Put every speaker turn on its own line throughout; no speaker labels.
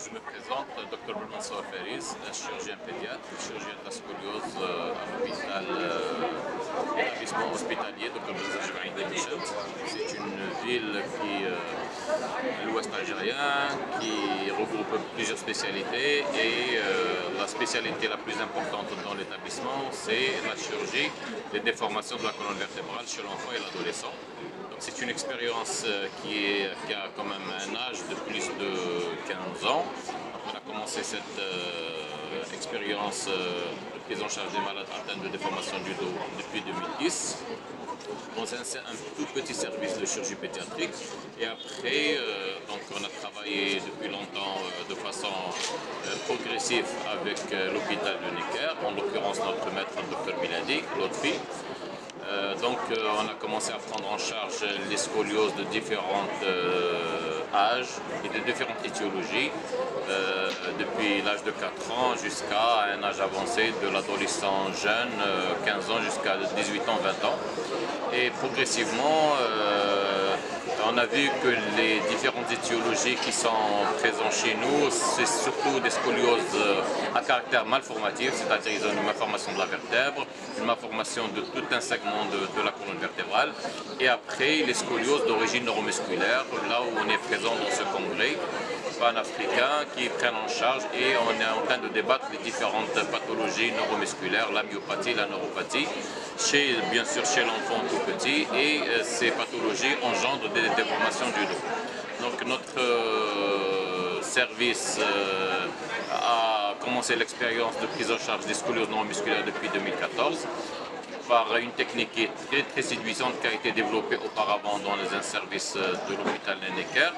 Je me présente, Dr Mansour Faris, chirurgien pédiatre, chirurgien de la scoliose à l'établissement hospitalier Dr Benzer. C'est une ville qui à l'ouest algérien, qui regroupe plusieurs spécialités et la spécialité la plus importante dans l'établissement, c'est la chirurgie des déformations de la colonne vertébrale chez l'enfant et l'adolescent. C'est une expérience qui a quand même un âge de plus de 15 ans. On a commencé cette expérience de prise en charge des malades atteints de déformation du dos depuis 2010. Dans un tout petit service de chirurgie pédiatrique. Et après, on a travaillé depuis longtemps de façon progressive avec l'hôpital de Necker, en l'occurrence notre maître, Dr Miladi, Lotfi. On a commencé à prendre en charge les scolioses de différents âges et de différentes étiologies, depuis l'âge de 4 ans jusqu'à un âge avancé de l'adolescent jeune, 15 ans jusqu'à 18 ans, 20 ans. Et progressivement, on a vu que les différentes étiologies qui sont présentes chez nous, c'est surtout des scolioses à caractère malformatif, c'est-à-dire ils ont une malformation de la vertèbre, une malformation de tout un segment de la colonne vertébrale, et après les scolioses d'origine neuromusculaire, là où on est présent dans ce congrès pan-africain qui prennent en charge, et on est en train de débattre des différentes pathologies neuromusculaires, la myopathie, la neuropathie, bien sûr chez l'enfant tout petit, et ces pathologies engendrent des déformations du dos. Donc notre service a commencé l'expérience de prise en charge des scolioses neuromusculaires depuis 2014 par une technique qui est très séduisante qui a été développée auparavant dans un service de l'hôpital de Necker.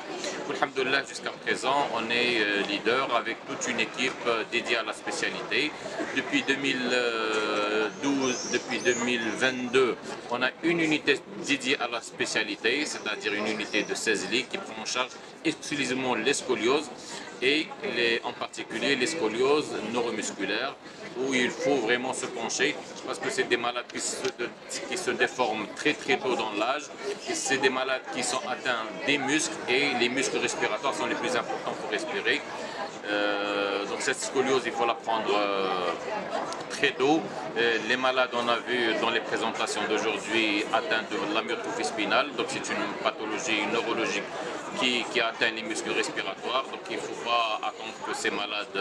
Alhamdoulilah, jusqu'à présent, on est leader avec toute une équipe dédiée à la spécialité. Depuis 2012, depuis 2022, on a une unité dédiée à la spécialité, c'est-à-dire une unité de 16 lits qui prend en charge exclusivement les scolioses et en particulier les scolioses neuromusculaires, où il faut vraiment se pencher parce que c'est des malades qui se déforment très tôt dans l'âge. C'est des malades qui sont atteints des muscles, et les muscles respiratoires sont les plus importants pour respirer. Donc cette scoliose, il faut la prendre très tôt. Les malades, on a vu dans les présentations d'aujourd'hui, atteints de l'amyotrophie spinale, donc c'est une pathologie neurologique qui atteint les muscles respiratoires. Donc il ne faut pas attendre que ces malades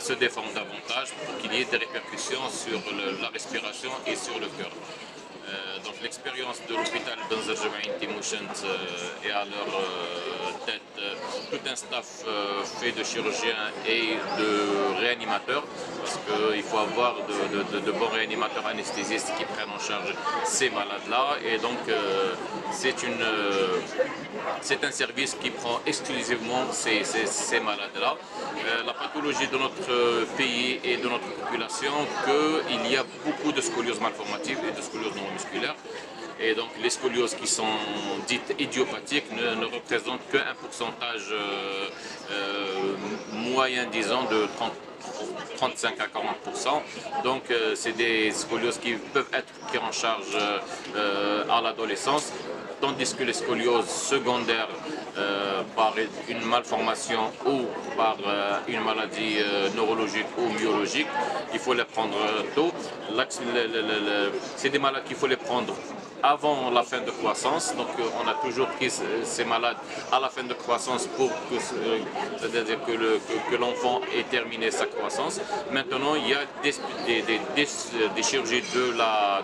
se déforment davantage pour qu'il y ait des répercussions sur la respiration et sur le cœur. Donc l'expérience de l'hôpital Benzer Timouchent est à leur tête tout un staff fait de chirurgiens et de réanimateurs, parce qu'il faut avoir de bons réanimateurs anesthésistes qui prennent en charge ces malades-là, et donc c'est un service qui prend exclusivement ces malades-là. La pathologie de notre pays et de notre population, qu'il y a beaucoup de scolioses malformatives et de scolioses neuromusculaires. Et donc les scolioses qui sont dites idiopathiques ne représentent qu'un pourcentage moyen, disons, de 35 à 40%. Donc c'est des scolioses qui peuvent être prises en charge à l'adolescence, tandis que les scolioses secondaires par une malformation ou par une maladie neurologique ou myologique, il faut les prendre tôt. C'est des malades qu'il faut les prendre avant la fin de croissance. Donc on a toujours pris ces malades à la fin de croissance pour c'est-à-dire que l'enfant ait terminé sa croissance. Maintenant, il y a des chirurgies de la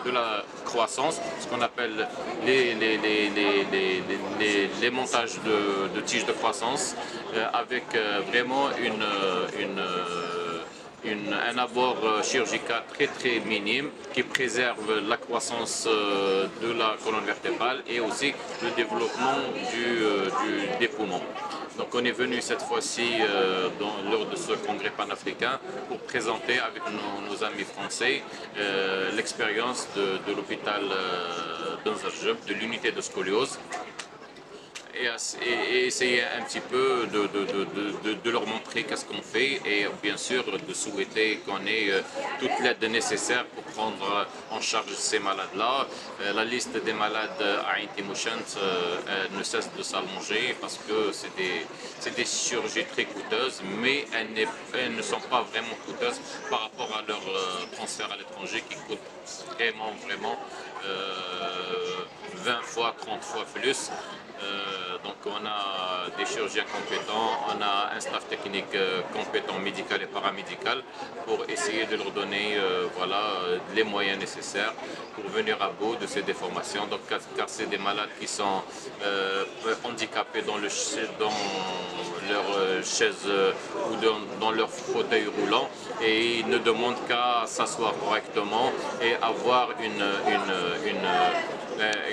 croissance, ce qu'on appelle les montages de tiges de croissance, avec vraiment un abord chirurgical très minime qui préserve la croissance de la colonne vertébrale et aussi le développement des poumons. Donc on est venu cette fois-ci lors de ce congrès panafricain pour présenter avec nos amis français l'expérience de l'hôpital Benzer, de l'unité de scoliose. et essayer un petit peu de leur montrer qu'est-ce qu'on fait et bien sûr de souhaiter qu'on ait toute l'aide nécessaire pour prendre en charge ces malades-là. La liste des malades à Ain Timouchent ne cesse de s'allonger parce que c'est des chirurgies très coûteuses, mais elles ne sont pas vraiment coûteuses par rapport à leur transfert à l'étranger qui coûte vraiment 20 fois, 30 fois plus. Donc on a des chirurgiens compétents, on a un staff technique compétent, médical et paramédical, pour essayer de leur donner voilà, les moyens nécessaires pour venir à bout de ces déformations. Donc, car c'est des malades qui sont handicapés dans leur chaise ou dans leur fauteuil roulant et ils ne demandent qu'à s'asseoir correctement et avoir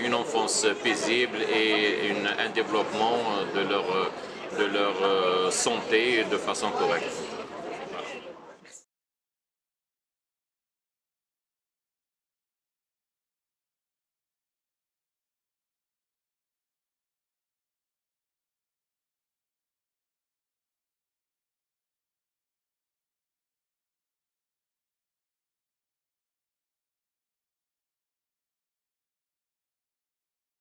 une enfance paisible et un développement de leur santé de façon correcte.